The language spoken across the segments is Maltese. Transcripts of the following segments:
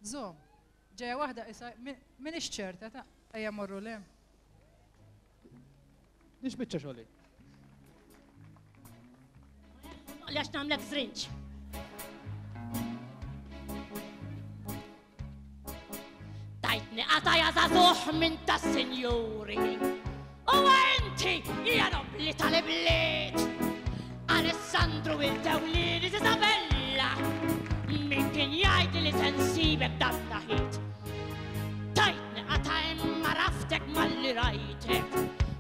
Zom, ġeja wahda isa, min ixċerta ta' ejja morru lem. Nix bicċa xoli. Għax namlek zrinċ. Tajtni għataja zazuħ minn ta' senjuri. U għenti janobli tal-ibliet. Alessandru il-tewlini Isabella. Min kien jgħid li sensibek dan-taħit. Tajtni għata imma raftek mal-li rajtek.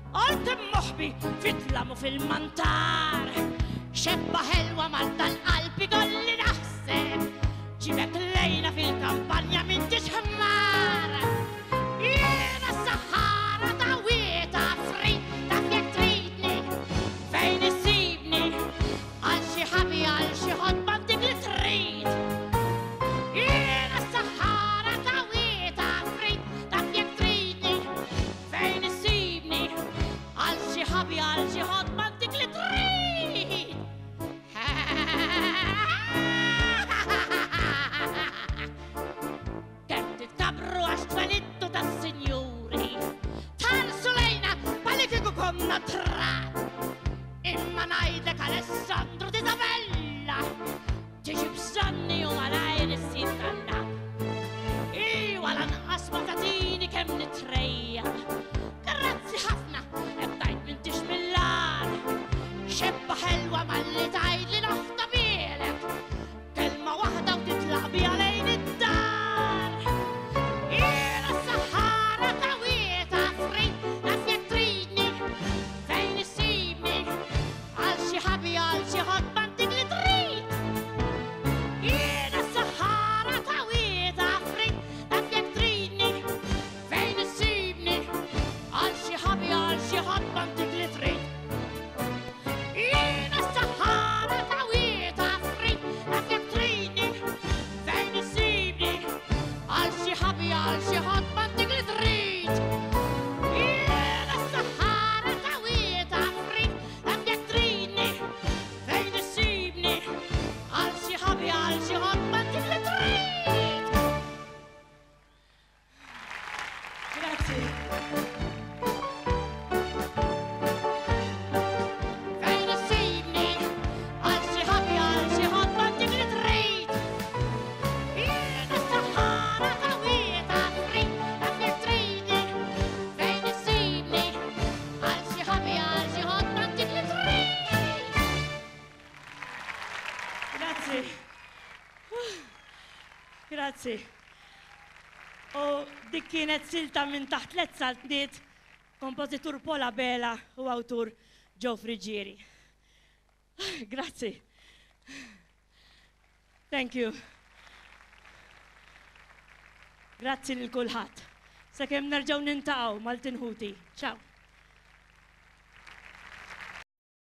Għalt moħbi fitlamu fil-mantar. Xebba ħelwa mal tal-qalbi golli naħseb. Ġibek lejna fil-kampanja minn tixħmar. Jena s-Sahara ta' wieta frit ta' fjek tridni. Fejn issibni għal xi ħabi għal xi ħodba dik li trid. Jena s-Sahara ta' wieta frit ta' fjek tridni. Fejn issibni għal xi ħabi għal xi ħodba dik li trid. Kem tittabru għax tfalittu ta' sinjuri. Tarsu lejna palikiku konna trat. Imma najdek Alessandru d'Isabella. Tiġi bżonni u malajr issir tal-lab. Iwa lanqas ma tatini kem nitrejja. Grazzi ħafna, ebdajt minn tixmillar. Xebba ħelwa malli tajd li noħta bielek. Kelma wahda u titlaq bi għalejn id-dar. Jena s-Sahara ta' wieta frit ta' fjek tridni. Fejn issibni għal xi ħabi għal xi ħodba dik li trid. Jena s-Sahara ta' wieta frit ta' fjek tridni. Fejn issibni għal xi ħabi għal xi ħodba dik li trid. Jena s-Sahara ta' wieta frit ta' fjek tridni. Fejn issibni għal xi ħabi għal xi ħodba dik li trid. Jena s-Sahara ta' wieta frit ta' fjek tridni. Fejn issibni għal xi ħabi għal xi ħodba dik li trid. Grazie. Fejn issibni għal xi ħabi għal xi ħodba dik li trid. Jena s-Sahara ta' wieta frit ta' fjek tridni. Fejn issibni għal xi ħabi għal xi ħodba dik li trid. Grazzi. Grazzi. U dik kienet silta minn taħt let saltniet, kompożitur Pola Bela u awtur Joe Frigieri. Grazzi. Thank you. Grazzi lil kulħadd. Sakemm nerġgħu nintaqgħu mal-tinħuti. Ciao.